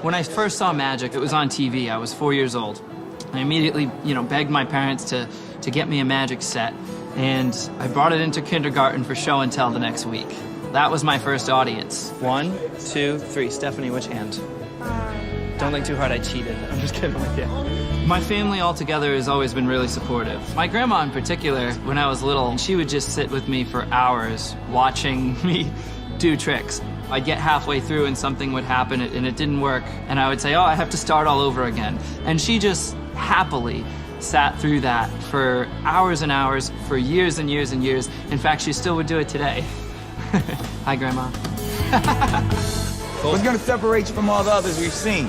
When I first saw magic, it was on TV. I was 4 years old. I immediately, begged my parents to get me a magic set, and I brought it into kindergarten for show and tell the next week. That was my first audience. 1, 2, 3. Stephanie, which hand? Don't think too hard, I cheated. I'm just kidding with you. My family altogether has always been really supportive. My grandma in particular, when I was little, she would just sit with me for hours watching me do tricks. I'd get halfway through and something would happen and it didn't work, and I would say, oh, I have to start all over again. And she just happily sat through that for hours and hours, for years and years and years. In fact, she still would do it today. Hi, Grandma. What's gonna separate you from all the others we've seen?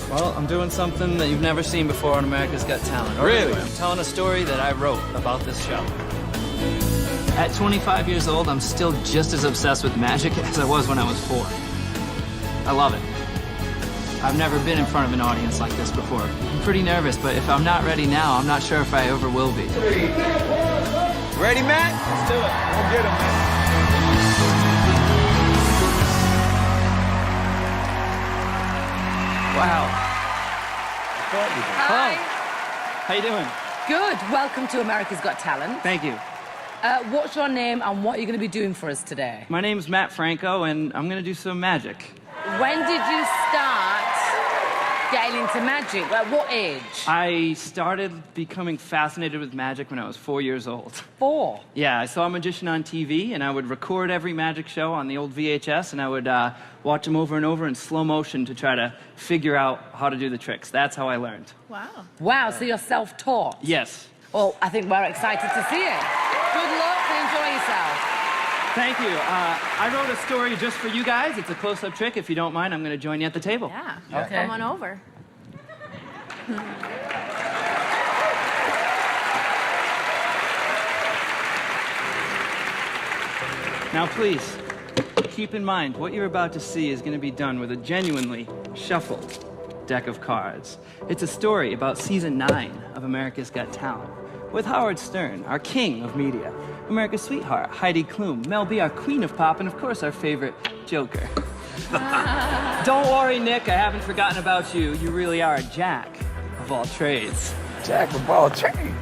Well, I'm doing something that you've never seen before on America's Got Talent. Really? I'm telling a story that I wrote about this show. At 25 years old, I'm still just as obsessed with magic as I was when I was 4. I love it. I've never been in front of an audience like this before. I'm pretty nervous, but if I'm not ready now, I'm not sure if I ever will be. Ready, Matt? Let's do it. Go get him, man. Wow. Hi. How you doing? Good. Welcome to America's Got Talent. Thank you. What's your name and what are you going to be doing for us today? My name's Matt Franco, and I'm gonna do some magic. When did you start getting into magic? At what age? I started becoming fascinated with magic when I was 4 years old. 4. Yeah, I saw a magician on TV, and I would record every magic show on the old VHS, and I would watch them over and over in slow motion to try to figure out how to do the tricks. That's how I learned. Wow. Wow, so you're self-taught? Yes. Well, I think we're excited to see it. Good luck and enjoy yourself. Thank you. I wrote a story just for you guys. It's a close-up trick. If you don't mind, I'm going to join you at the table. Yeah. Okay. Come on over. Now, please, keep in mind, what you're about to see is going to be done with a genuinely shuffled deck of cards. It's a story about season 9 of America's Got Talent, with Howard Stern, our king of media, America's sweetheart, Heidi Klum, Mel B, our queen of pop, and of course, our favorite Joker. Don't worry, Nick, I haven't forgotten about you. You really are a jack of all trades. Jack of all trades.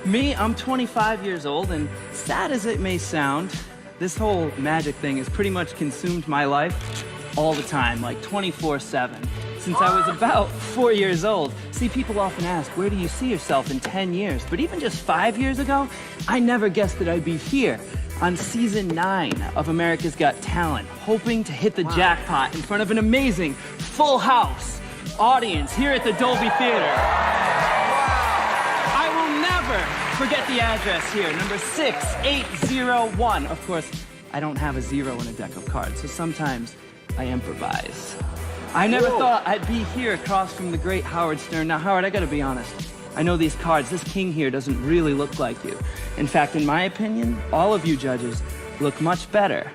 Me, I'm 25 years old, and sad as it may sound, this whole magic thing has pretty much consumed my life all the time, like 24/7. Since I was about 4 years old. See, people often ask, where do you see yourself in 10 years? But even just 5 years ago, I never guessed that I'd be here on season 9 of America's Got Talent, hoping to hit the jackpot in front of an amazing full house audience here at the Dolby Theater. I will never forget the address here, number 6801. Of course, I don't have a 0 in a deck of cards, so sometimes I improvise. I never thought I'd be here across from the great Howard Stern. Now, Howard, I gotta be honest. I know these cards, this king here doesn't really look like you. In fact, in my opinion, all of you judges look much better.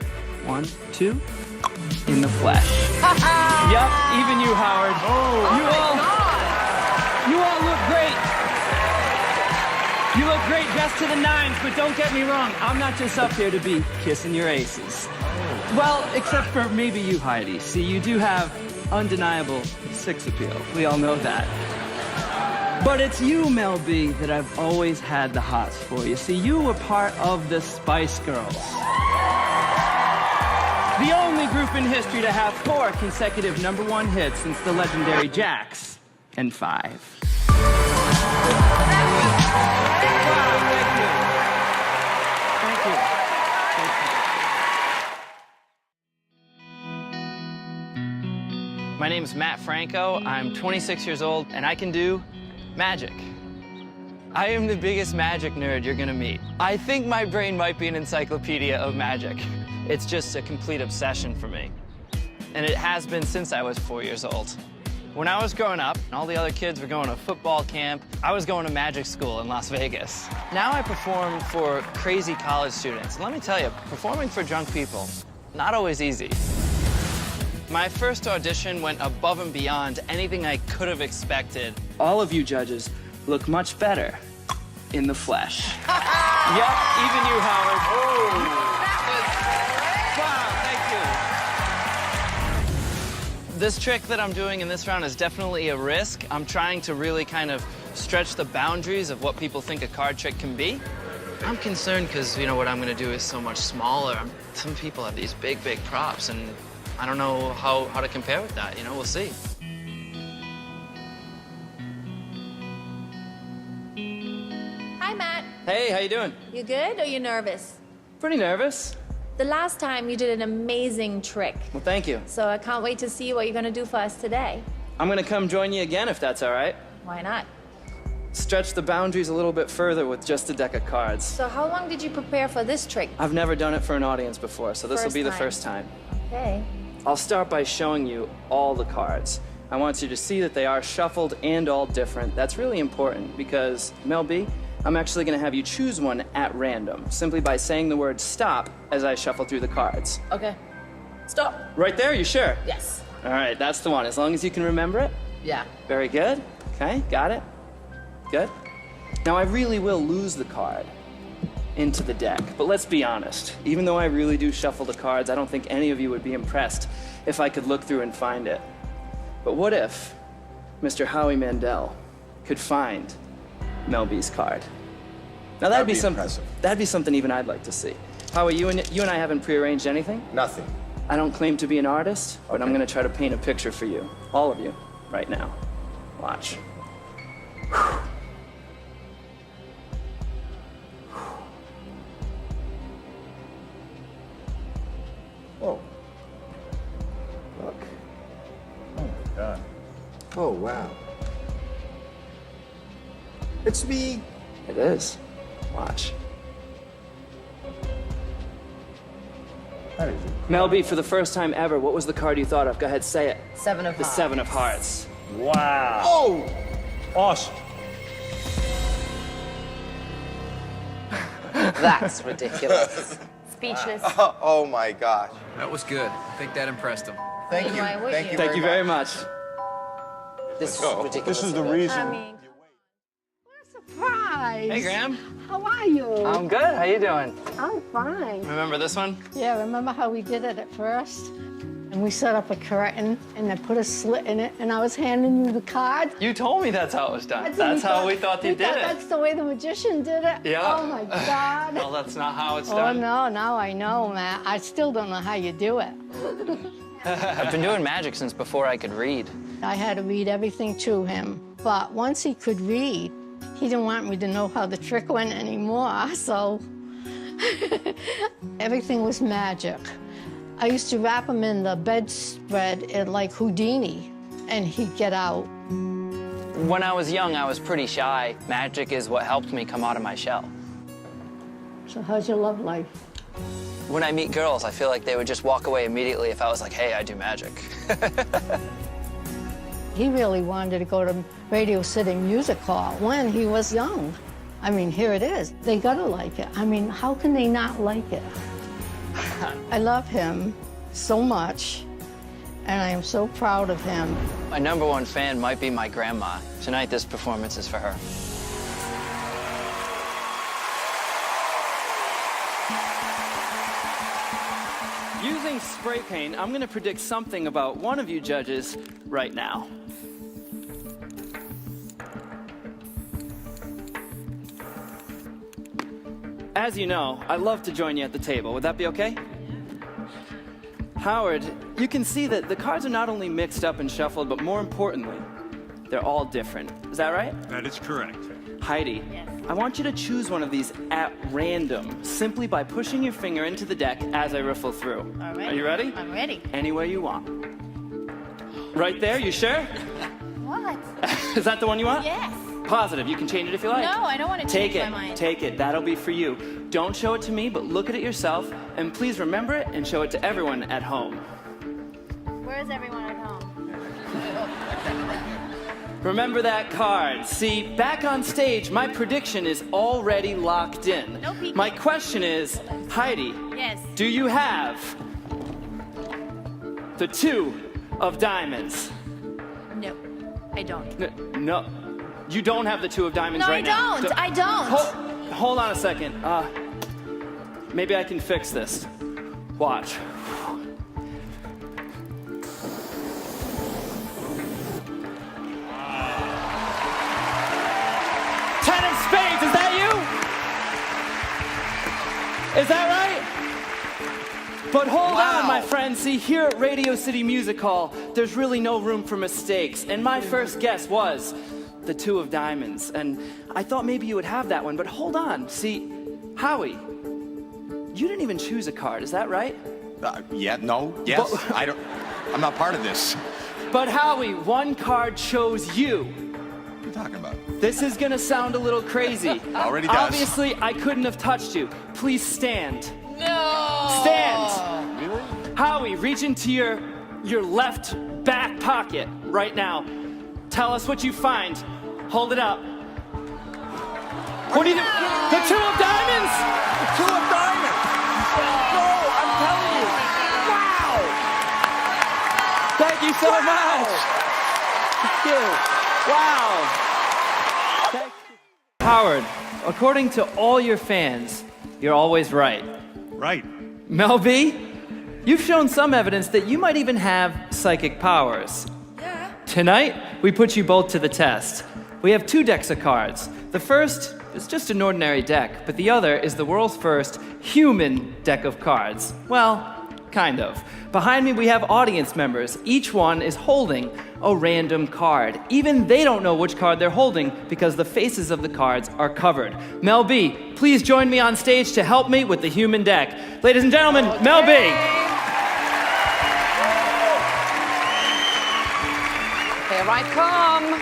1, 2, in the flesh. Yep, even you, Howard. You all look great. You look great dressed to the nines, but don't get me wrong, I'm not just up here to be kissing your aces. Well, except for maybe you, Heidi. See, you do have undeniable sex appeal. We all know that. But it's you, Mel B, that I've always had the hots for. You see, you were part of the Spice Girls. The only group in history to have 4 consecutive #1 hits since the legendary Jax and 5. Thank you. My name is Matt Franco. I'm 26 years old, and I can do magic. I am the biggest magic nerd you're gonna meet. I think my brain might be an encyclopedia of magic. It's just a complete obsession for me. And it has been since I was 4 years old. When I was growing up, all the other kids were going to football camp. I was going to magic school in Las Vegas. Now I perform for crazy college students. And let me tell you, performing for drunk people, not always easy. My first audition went above and beyond anything I could have expected. All of you judges look much better in the flesh. Yep, even you, Howard. Wow, thank you. This trick that I'm doing in this round is definitely a risk. I'm trying to really kind of stretch the boundaries of what people think a card trick can be. I'm concerned because, you know, what I'm going to do is so much smaller. Some people have these big, big props, and I don't know how to compare with that. You know, we'll see. Hi, Matt. Hey, how you doing? You good or you nervous? Pretty nervous. The last time you did an amazing trick. Well, thank you. So I can't wait to see what you're gonna do for us today. I'm going to come join you again if that's all right. Why not? Stretch the boundaries a little bit further with just a deck of cards. So how long did you prepare for this trick? I've never done it for an audience before, so this will First be the time. first time. Okay. I'll start by showing you all the cards. I want you to see that they are shuffled and all different. That's really important because, Mel B, I'm actually going to have you choose one at random, simply by saying the word stop as I shuffle through the cards. Okay. Stop. Right there, you sure? Yes. All right, that's the one. As long as you can remember it. Yeah. Very good. Okay, got it. Good. Now, I really will lose the card into the deck, but let's be honest. Even though I really do shuffle the cards, I don't think any of you would be impressed if I could look through and find it. But what if Mr. Howie Mandel could find Mel B's card? Now that'd be something. impressive. That'd be something even I'd like to see. Howie, you and I haven't prearranged anything. Nothing. I don't claim to be an artist, but I'm Okay. going to try to paint a picture for you, all of you, right now. Watch. Whoa. Look. Oh my God. Oh wow. It's me. It is. Watch. That is Mel B, for the first time ever, what was the card you thought of? Go ahead, say it. Seven of The Hearts. Seven of Hearts. Wow. Oh! Awesome. That's ridiculous. Speechless. Oh my gosh. That was good. I think that impressed him. Thank you. Why would Thank you? you. Thank you very much. This is go. ridiculous. This is the reason. I mean, Surprise! Hey, Graham. How are you? I'm good. How you doing? I'm fine. Remember this one? Yeah, remember how we did it at first? And we set up a curtain and then put a slit in it, and I was handing you the card. You told me that's how it was done. what That's how we thought you did it. That's the way the magician did it. Yeah. Oh my God. Well, that's not how it's Oh done. no, now I know, Matt. I still don't know how you do it. I've been doing magic since before I could read. I had to read everything to him. But once he could read, he didn't want me to know how the trick went anymore, so everything was magic. I used to wrap him in the bedspread like Houdini, and he'd get out. When I was young, I was pretty shy. Magic is what helped me come out of my shell. So how's your love life? When I meet girls, I feel like they would just walk away immediately if I was like, hey, I do magic. He really wanted to go to Radio City Music Hall when he was young. I mean, here it is. They gotta like it. I mean, how can they not like it? I love him so much, and I am so proud of him. My #1 fan might be my grandma. Tonight, this performance is for her. Using spray paint, I'm gonna predict something about one of you judges right now. As you know, I love to join you at the table. Would that be okay? Howard, you can see that the cards are not only mixed up and shuffled, but more importantly, they're all different. Is that right? That is correct. Heidi, I want you to choose one of these at random, simply by pushing your finger into the deck as I riffle through. all right. Are you ready? I'm ready. Anywhere you want. Right there, you sure? What? Is that the one you want? Yes. Positive, you can change it if you like. No, I don't want to Take change it, my mind. take it, that'll be for you. Don't show it to me, but look at it yourself, and please remember it and show it to everyone at home. Where is everyone at home? Remember that card. See, back on stage, my prediction is already locked in. No peeking. My question is, Heidi, Yes. do you have the 2 of diamonds? No, I don't. No, you don't have the 2 of diamonds No, right now. I don't. I don't. Hold on a second. Maybe I can fix this. Watch. Is that right? But hold on, my friends. See, here at Radio City Music Hall, there's really no room for mistakes. And my first guess was the two of diamonds. And I thought maybe you would have that one, but hold on. See, Howie, you didn't even choose a card, is that right? Yes. I'm not part of this. But Howie, one card chose you. What are you talking about? This is gonna sound a little crazy. Already does. Obviously, I couldn't have touched you. Please stand. No! Stand! Really? Howie, reach into your left back pocket right now. Tell us what you find. Hold it up. What do you do? The two of diamonds? The two of diamonds! No, I'm telling you. Wow! Thank you so much. Thank you. Wow. Thank you. Howard, according to all your fans, you're always right. Right. Mel B, you've shown some evidence that you might even have psychic powers. Yeah. Tonight, we put you both to the test. We have 2 decks of cards. The first is just an ordinary deck, but the other is the world's first human deck of cards. Well, kind of. Behind me, we have audience members. Each one is holding a random card. Even they don't know which card they're holding because the faces of the cards are covered. Mel B, please join me on stage to help me with the human deck. Ladies and gentlemen, Mel B. Here I come.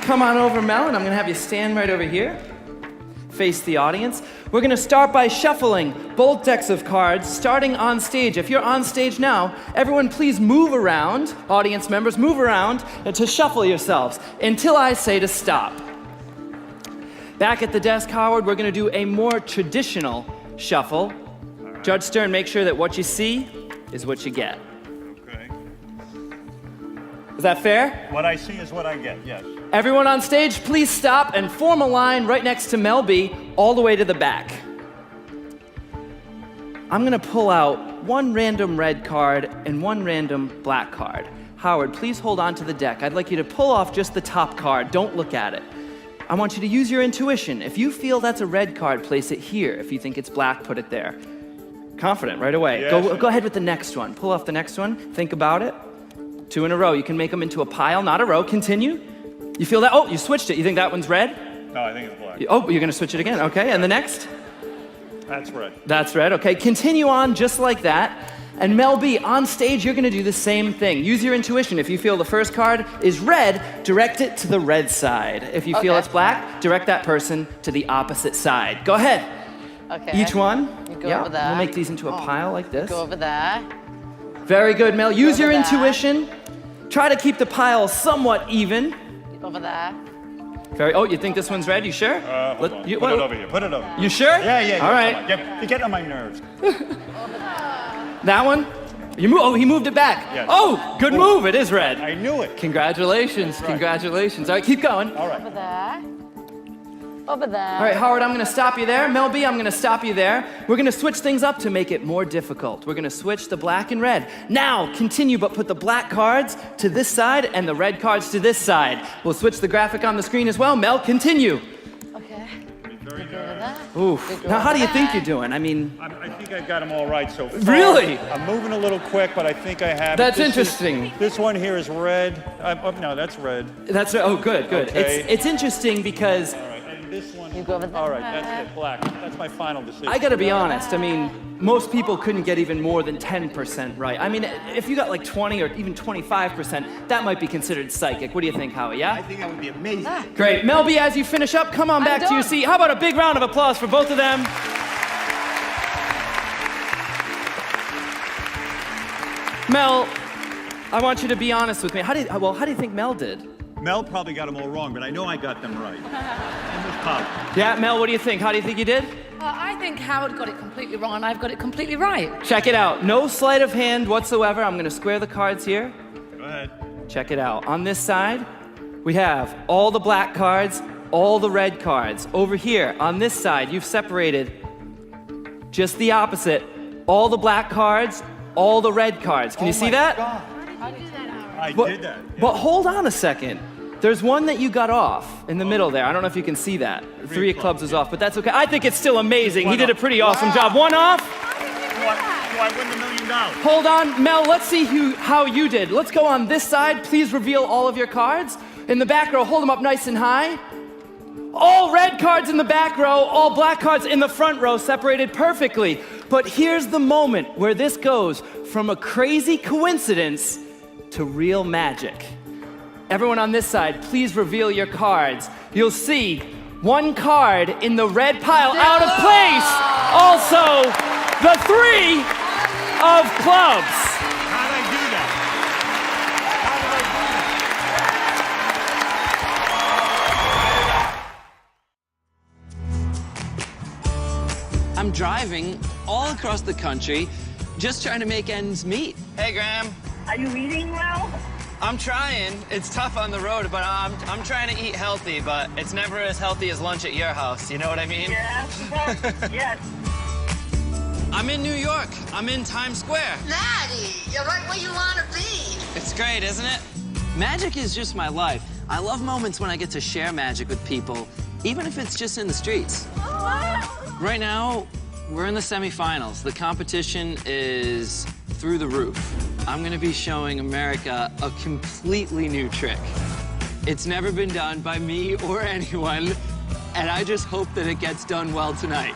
Come on over, Mel, and I'm gonna have you stand right over here. Face the audience. We're gonna start by shuffling both decks of cards, starting on stage. If you're on stage now, everyone please move around, audience members, move around to shuffle yourselves until I say to stop. Back at the desk, Howard, we're gonna do a more traditional shuffle. Right. Judge Stern, make sure that what you see is what you get. Okay. Is that fair? What I see is what I get, yes. Everyone on stage, please stop and form a line right next to Mel B, all the way to the back. I'm gonna pull out one random red card and one random black card. Howard, please hold on to the deck. I'd like you to pull off just the top card. Don't look at it. I want you to use your intuition. If you feel that's a red card, place it here. If you think it's black, put it there. Confident, right away. Yes. Go ahead with the next one. Pull off the next one. Think about it. 2 in a row. You can make them into a pile, not a row. Continue. You feel that? Oh, you switched it. You think that one's red? No, I think it's black. Oh, you're gonna switch it again. Okay, and the next? That's red. That's red. Okay, continue on just like that. And Mel B, on stage, you're gonna do the same thing. Use your intuition. If you feel the first card is red, direct it to the red side. If you feel it's black, direct that person to the opposite side. Go ahead. Okay. Each one. You go over there. We'll make these into a pile like this. Go over there. Very good, Mel. Use your over there. intuition. Try to keep the pile somewhat even. Over there. Oh, you think this one's red? You sure? Hold on. Put it over here. Put it over. You sure? Yeah. All right. Come on. You're getting on my nerves. That one? He moved it back. Yes. Oh, good move. It is red. I knew it. Congratulations. Right. Congratulations. All right, keep going. All right. Over there. Over there. All right, Howard, I'm going to stop you there. Mel B, I'm going to stop you there. We're going to switch things up to make it more difficult. We're going to switch the black and red. Now, continue, but put the black cards to this side and the red cards to this side. We'll switch the graphic on the screen as well. Mel, continue. Okay. Very Go over good. there. Oof. Now, how do you think you're doing? I mean, I think I got them all right so far. Really? I'm moving a little quick, but I think I have it. That's This interesting. This one here is red. No, that's red. that's, oh, good. Okay. It's interesting because All right. And this one. You go over there. All right, that's it. Black. That's my final decision. I gotta be honest, I mean, most people couldn't get even more than 10% right. I mean, if you got like 20 or even 25%, that might be considered psychic. What do you think, Howie, yeah? I think that would be amazing. Great. Mel B, as you finish up, come on back to your done. seat. How about a big round of applause for both of them? Mel, I want you to be honest with me. How do you think Mel did? Mel probably got them all wrong, but I know I got them right. In this pile. Yeah, Mel, what do you think? How do you think you did? I think Howard got it completely wrong and I've got it completely right. Check it out. No sleight of hand whatsoever. I'm gonna square the cards here. Go ahead. Check it out. On this side, we have all the black cards, all the red cards. Over here, on this side, you've separated just the opposite. All the black cards, all the red cards. Can you see that? I But, did that. but hold on a second. There's one that you got off in the middle there. I don't know if you can see that. Three of clubs was off, but that's okay. I think it's still amazing. He did a pretty awesome job. One off. Do I win the $1 million? Hold on, Mel, let's see how you did. Let's go on this side. Please reveal all of your cards. In the back row, hold them up nice and high. All red cards in the back row, all black cards in the front row, separated perfectly. But here's the moment where this goes from a crazy coincidence to real magic. Everyone on this side, please reveal your cards. You'll see one card in the red pile out of place. Also, the 3 of clubs. How did I do that? I'm driving all across the country, just trying to make ends meet. Hey, Graham. Are you eating well? I'm trying. It's tough on the road, but I'm trying to eat healthy, but it's never as healthy as lunch at your house. You know what I mean? Yes. Yes. I'm in New York. I'm in Times Square. Natty, you're right where you want to be. It's great, isn't it? Magic is just my life. I love moments when I get to share magic with people, even if it's just in the streets. Right now, we're in the semifinals. The competition is through the roof. I'm going to be showing America a completely new trick. It's never been done by me or anyone, and I just hope that it gets done well tonight.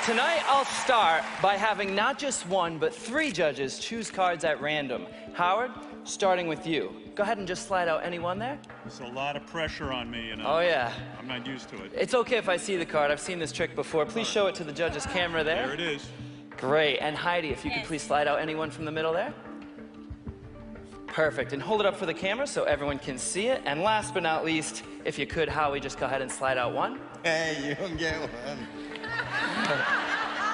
Tonight, I'll start by having not just one, but 3 judges choose cards at random. Howard, starting with you. Go ahead and just slide out any one there. There's a lot of pressure on me, you know. Oh, yeah. I'm not used to it. It's okay if I see the card. I've seen this trick before. Please show it to the judge's camera there. There it is. Great. And Heidi, if you could please slide out anyone from the middle there. Perfect. And hold it up for the camera so everyone can see it. And last but not least, if you could, Howie, just go ahead and slide out one. Hey, you don't get one.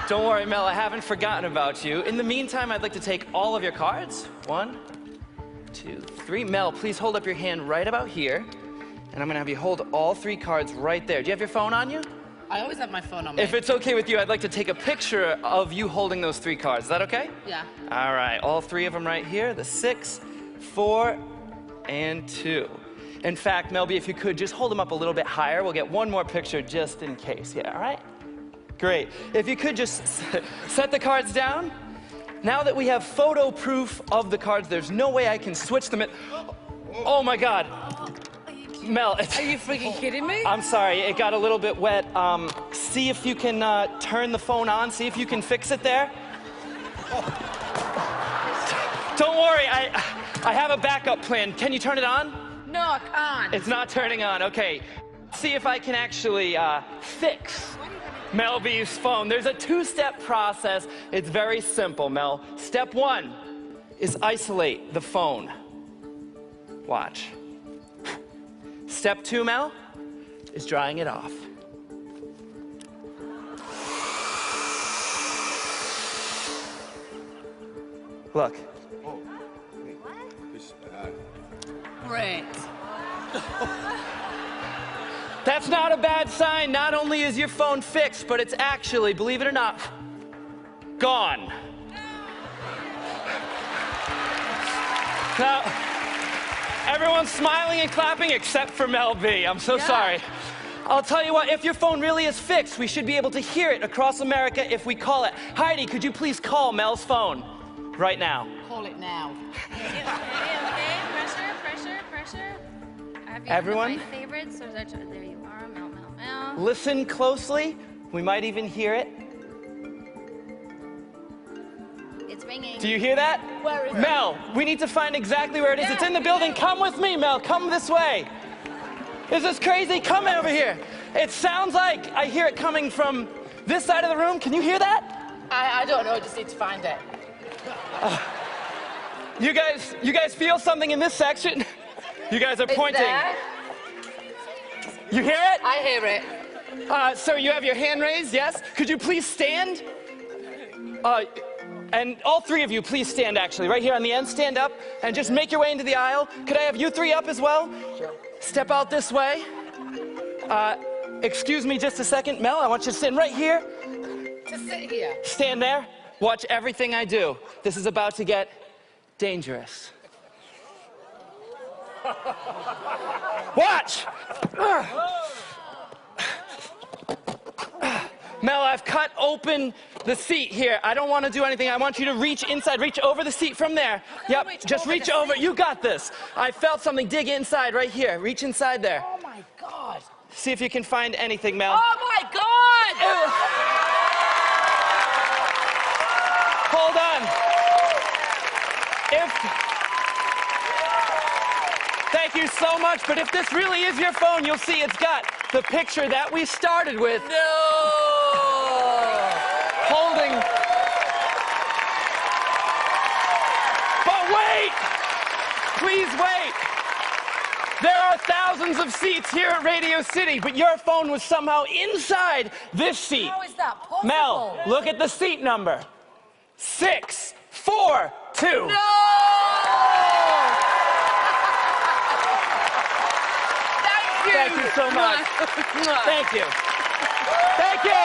Don't worry, Mel, I haven't forgotten about you. In the meantime, I'd like to take all of your cards. 1, 2, 3. Mel, please hold up your hand right about here. And I'm gonna have you hold all 3 cards right there. Do you have your phone on you? I always have my phone on me. If it's okay with you, I'd like to take a picture of you holding those 3 cards. Is that okay? Yeah. All right, all 3 of them right here. The 6, 4, and 2. In fact, Melby, if you could, just hold them up a little bit higher. We'll get one more picture just in case. Yeah, all right? Great. If you could just set the cards down. Now that we have photo proof of the cards, there's no way I can switch them. Oh my God. Mel, Are you freaking kidding me? I'm sorry, it got a little bit wet. See if you can turn the phone on. See if you can fix it there. Don't worry, I have a backup plan. Can you turn it on? No, I can't. It's not turning on, okay. See if I can actually fix Melby's phone. There's a 2-step process. It's very simple, Mel. Step 1 is isolate the phone. Watch. Step 2, Mel, is drying it off. Look. Great. That's not a bad sign. Not only is your phone fixed, but it's actually, believe it or not, gone. Now, everyone's smiling and clapping except for Mel B. I'm so sorry. I'll tell you what, if your phone really is fixed, we should be able to hear it across America if we call it. Heidi, could you please call Mel's phone right now? Call it now. Okay. Pressure. I have you Everyone? my favorites. So there you are. Mel. Listen closely. We might even hear it. It's ringing. Do you hear that? Where is it? Mel, we need to find exactly where it is. It's in the building. Come with me, Mel. Come this way. Is this crazy? Come over here. It sounds like I hear it coming from this side of the room. Can you hear that? I don't know. I just need to find it. You guys feel something in this section? You guys are pointing. There. You hear it? I hear it. So you have your hand raised, yes? Could you please stand? And all 3 of you, please stand actually. Right here on the end, stand up and just make your way into the aisle. Could I have you 3 up as well? Sure. Step out this way. Excuse me just a second. Mel, I want you to stand right here. To sit here. Stand there. Watch everything I do. This is about to get dangerous. Watch! Mel, I've cut open the seat here. I don't want to do anything. I want you to reach inside. Reach over the seat from there. Yep, just reach over. You got this. I felt something dig inside right here. Reach inside there. Oh my God. See if you can find anything, Mel. Oh my God! Hold on. Thank you so much, but if this really is your phone, you'll see it's got the picture that we started with. No! Holding. But wait! Please wait. There are thousands of seats here at Radio City, but your phone was somehow inside this seat. How is that possible? Mel, look at the seat number. 642. No! Thank you so much. Thank you. Thank you.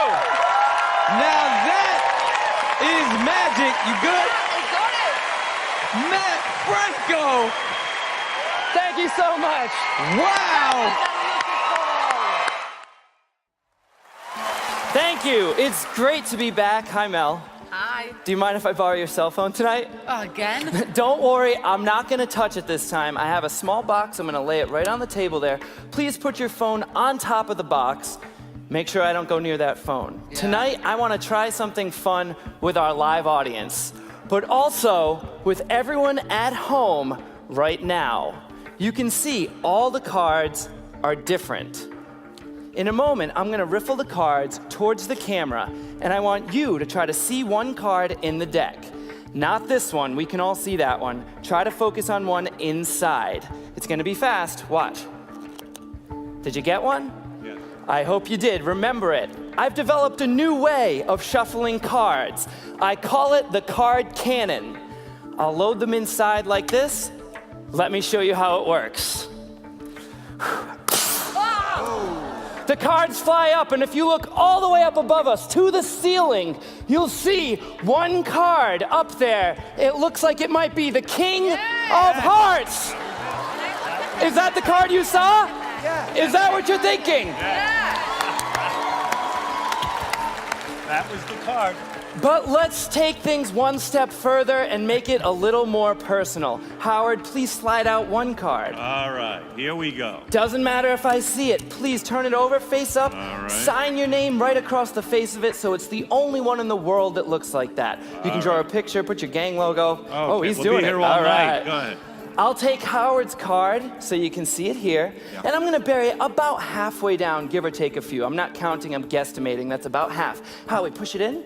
Now that is magic. You good? I got it. Matt Franco. Thank you so much. Wow. Thank you. It's great to be back. Hi, Mel. Hi. Do you mind if I borrow your cell phone tonight? Again? Don't worry, I'm not gonna touch it this time. I have a small box, I'm gonna lay it right on the table there. Please put your phone on top of the box. Make sure I don't go near that phone. Yeah. Tonight, I wanna try something fun with our live audience, but also with everyone at home right now. You can see all the cards are different. In a moment, I'm gonna riffle the cards towards the camera, and I want you to try to see one card in the deck. Not this one, we can all see that one. Try to focus on one inside. It's gonna be fast, watch. Did you get one? Yes. I hope you did, remember it. I've developed a new way of shuffling cards. I call it the card cannon. I'll load them inside like this. Let me show you how it works. The cards fly up, and if you look all the way up above us to the ceiling, you'll see one card up there. It looks like it might be the King of Hearts. Is that the card you saw? Yeah. Is that what you're thinking? That was the card. But let's take things one step further and make it a little more personal. Howard, please slide out one card. All right, here we go. Doesn't matter if I see it. Please turn it over, face up. All right. Sign your name right across the face of it so it's the only one in the world that looks like that. You can draw a picture, put your gang logo. Oh, Okay, he's we'll doing be here it. all All night. right. Go ahead. I'll take Howard's card so you can see it here. Yeah. And I'm gonna bury it about halfway down, give or take a few. I'm not counting, I'm guesstimating. That's about half. Howie, push it in.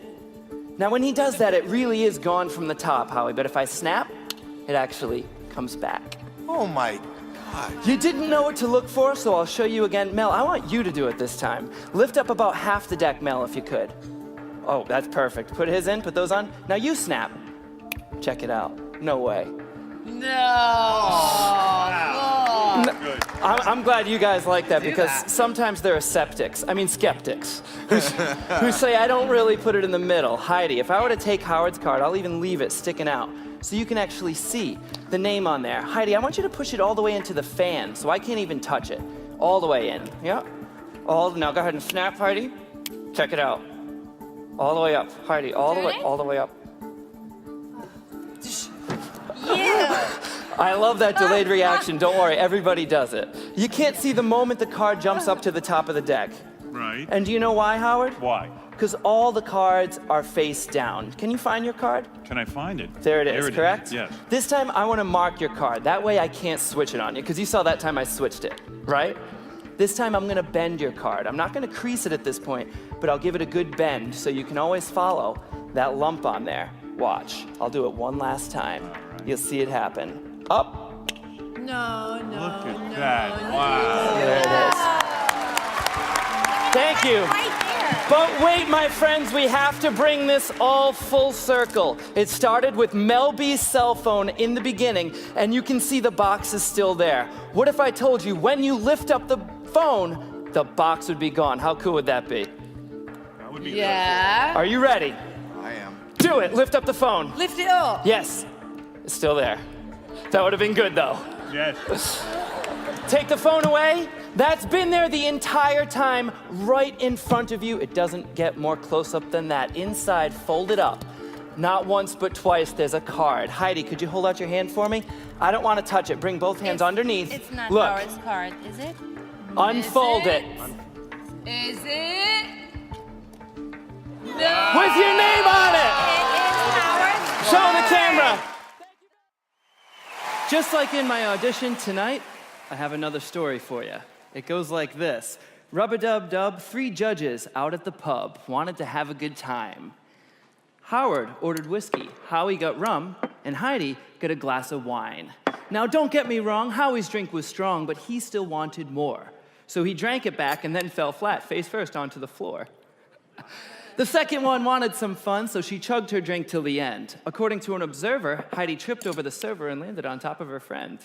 Now when he does that, it really is gone from the top, Howie, but if I snap, it actually comes back. Oh my God. You didn't know what to look for, so I'll show you again. Mel, I want you to do it this time. Lift up about half the deck, Mel, if you could. Oh, that's perfect. Put his in, put those on. Now you snap. Check it out. No way. Good. I'm glad you guys like that because sometimes there are skeptics who say I don't really put it in the middle. Heidi, if I were to take Howard's card, I'll even leave it sticking out so you can actually see the name on there. Heidi, I want you to push it all the way into the fan so I can't even touch it. All the way in. Yeah. Now go ahead and snap, Heidi. Check it out. All the way up, Heidi. All the way up. Yeah. I love that delayed reaction. Don't worry, everybody does it. You can't see the moment the card jumps up to the top of the deck. Right. And do you know why, Howard? Why? Because all the cards are face down. Can you find your card? Can I find it? There it is, correct? Yes. This time I want to mark your card. That way I can't switch it on you, because you saw that time I switched it, right? This time I'm going to bend your card. I'm not going to crease it at this point, but I'll give it a good bend so you can always follow that lump on there. Watch. I'll do it one last time. All right. You'll see it happen. Up. No. Look at that. Wow. There it is. Thank you. Right there. But wait, my friends, we have to bring this all full circle. It started with Mel B's cell phone in the beginning, and you can see the box is still there. What if I told you when you lift up the phone, the box would be gone? How cool would that be? That would be Yeah. Are you ready? I am. Do it. Lift up the phone. Lift it up. Yes. It's still there. That would have been good, though. Yes. Take the phone away. That's been there the entire time, right in front of you. It doesn't get more close-up than that. Inside, folded up. Not once, but twice, there's a card. Heidi, could you hold out your hand for me? I don't want to touch it. Bring both hands underneath. It's not Look. Howard's card, is it? Unfold it. Is it? With your name on it. Show the camera. Just like in my audition tonight, I have another story for you. It goes like this. Rub-a-dub-dub, 3 judges out at the pub wanted to have a good time. Howard ordered whiskey, Howie got rum, and Heidi got a glass of wine. Now, don't get me wrong, Howie's drink was strong, but he still wanted more. So he drank it back and then fell flat, face first, onto the floor. The second one wanted some fun, so she chugged her drink till the end. According to an observer, Heidi tripped over the server and landed on top of her friend.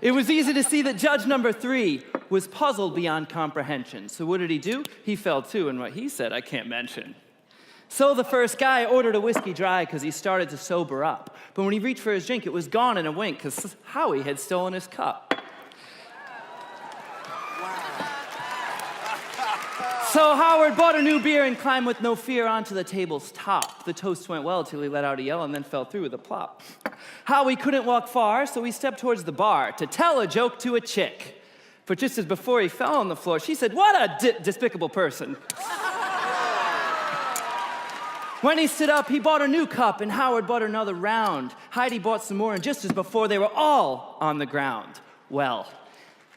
It was easy to see that judge number 3 was puzzled beyond comprehension. So what did he do? He fell too, and what he said I can't mention. So the first guy ordered a whiskey dry because he started to sober up. But when he reached for his drink, it was gone in a wink because Howie had stolen his cup. So Howard bought a new beer and climbed with no fear onto the table's top. The toast went well till he let out a yell and then fell through with a plop. Howie couldn't walk far, so he stepped towards the bar to tell a joke to a chick. But just as before he fell on the floor, she said, "What a despicable person." When he stood up, he bought a new cup, and Howard bought another round. Heidi bought some more, and just as before, they were all on the ground. Well,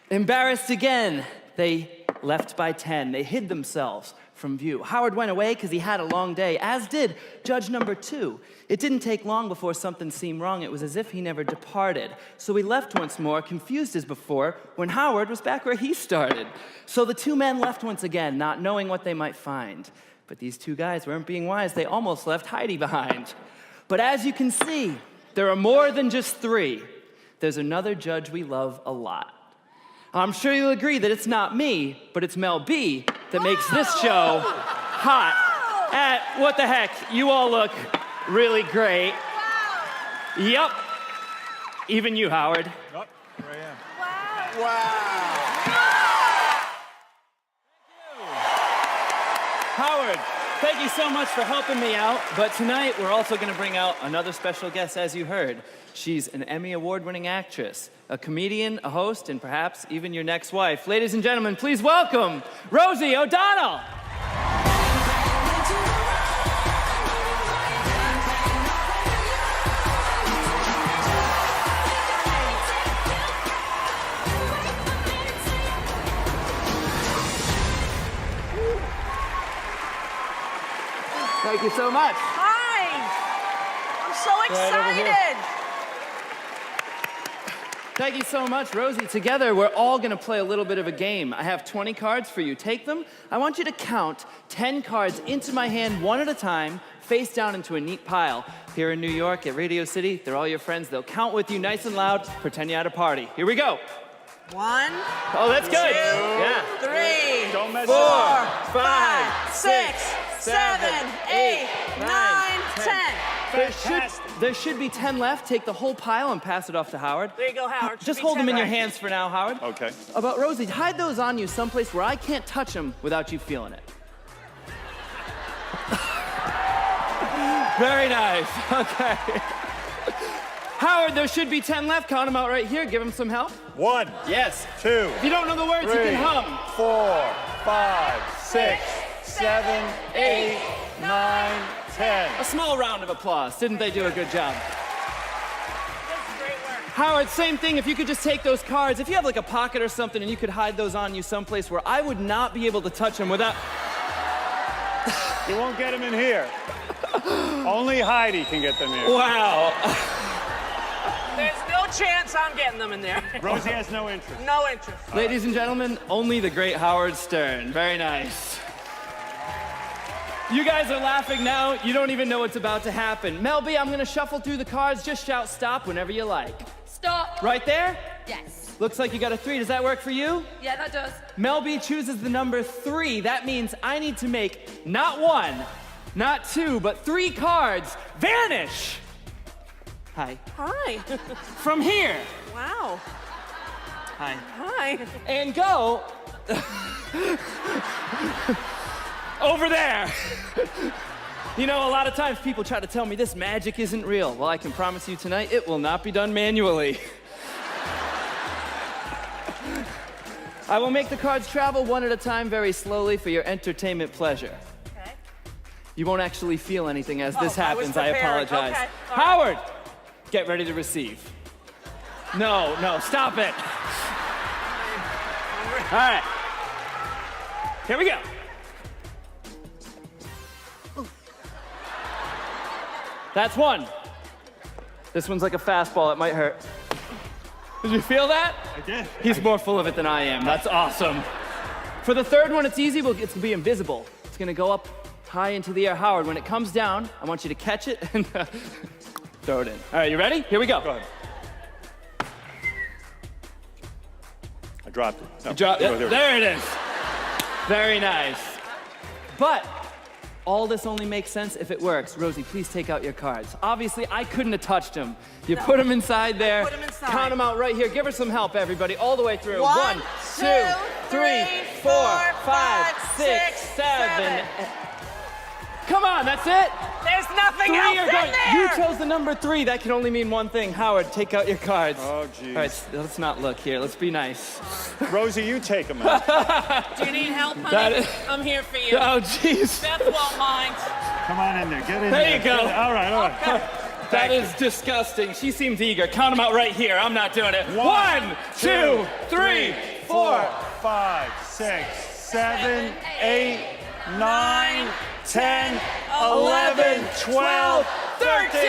embarrassed again, they left by 10. They hid themselves from view. Howard went away because he had a long day, as did judge number 2. It didn't take long before something seemed wrong. It was as if he never departed. So he left once more, confused as before, when Howard was back where he started. So the 2 men left once again, not knowing what they might find. But these 2 guys weren't being wise. They almost left Heidi behind. But as you can see, there are more than just 3. There's another judge we love a lot. I'm sure you'll agree that it's not me, but it's Mel B that makes this show hot. What the heck? You all look really great. Yup. Even you, Howard. Oh, here I am. Howard, thank you so much for helping me out. But tonight, we're also going to bring out another special guest, as you heard. She's an Emmy Award-winning actress, a comedian, a host, and perhaps even your next wife. Ladies and gentlemen, please welcome Rosie O'Donnell. Thank you so much. Hi! I'm so excited! Thank you so much, Rosie. Together, we're all gonna play a little bit of a game. I have 20 cards for you. Take them. I want you to count 10 cards into my hand, one at a time, face down into a neat pile. Here in New York at Radio City, they're all your friends. They'll count with you nice and loud, pretend you're at a party. Here we go. 1, Oh, that's good. 2, Yeah. 3, Don't mess 4, up. 5, 6, 7, 8, 9, 10. There should be 10 left. Take the whole pile and pass it off to Howard. There you go, Howard. Just hold them in your hands for now, Howard. Okay. About Rosie, hide those on you someplace where I can't touch them without you feeling it. Very nice. Okay. Howard, there should be 10 left. Count them out right here. Give him some help. 1, Yes. 2, If you don't know the words, 3, you can hum. 4, 5, 6, 7, 8, 9, 10. A small round of applause. Didn't they do a good job? Howard, same thing. If you could just take those cards, if you have like a pocket or something and you could hide those on you someplace where I would not be able to touch them without... You won't get them in here. Only Heidi can get them here. Wow. There's no chance I'm getting them in there. Rosie has no interest. No interest. Ladies and gentlemen, only the great Howard Stern. Very nice. You guys are laughing now. You don't even know what's about to happen. Mel B, I'm gonna shuffle through the cards. Just shout stop whenever you like. Stop. Right there? Yes. Looks like you got a 3. Does that work for you? Yeah, that does. Mel B chooses the number 3. That means I need to make not 1, not 2, but 3 cards vanish. Hi. Hi. From here. Wow. Hi. Hi. And go over there. You know, a lot of times people try to tell me this magic isn't real. Well, I can promise you tonight, it will not be done manually. I will make the cards travel one at a time very slowly for your entertainment pleasure. Okay. You won't actually feel anything as this I was happens. I prepared. apologize. Okay. All right. Howard, get ready to receive. No, stop it. All right. Here we go. That's 1. This one's like a fastball. It might hurt. Did you feel that? I did. He's more full of it than I am. That's awesome. For the third one, it's easy. It's going to be invisible. It's going to go up high into the air. Howard, when it comes down, I want you to catch it and throw it in. All right, you ready? Here we go. Go ahead. I dropped it. No, there it is. Very nice. But all this only makes sense if it works. Rosie, please take out your cards. Obviously, I couldn't have touched them. You put them inside there. Put 'em inside. Count them out right here. Give her some help, everybody, all the way through. 1, 1, 2, 3, 4, 5, 6, 7. Come on, that's it. There's nothing 3 else are in going. there. You chose the number 3. That can only mean one thing. Howard, take out your cards. Oh, geez. All right, let's not look here. Let's be nice. Rosie, you take them out. Do you need help, honey? That is- I'm here for you. Oh, jeez. Beth won't mind. Come on in there. Get in there. There you go. All right. Okay. That is disgusting. She seems eager. Count them out right here. I'm not doing it. 1, 2, 3, 4. 5, 6, 7, 8, 9, 10, 11, 12, 13.